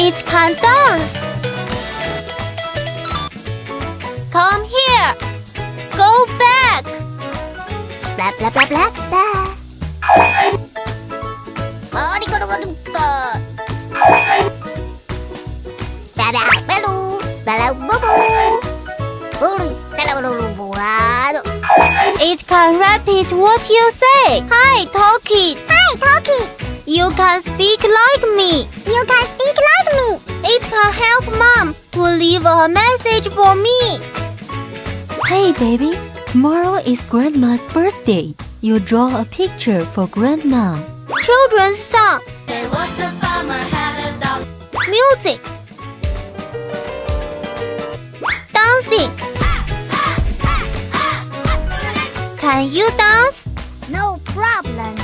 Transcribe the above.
Each can dance. Come here. Go back. Blah blah blah blah blah. It can repeat what you say. Hi, Toki. Hi, Toki. You can speak like me. You can speak like me. It can help Mom to leave a message for me. Hey, baby. Tomorrow is Grandma's birthday. You draw a picture for Grandma. Children's song. Music. Dancing. Can you dance? No problem.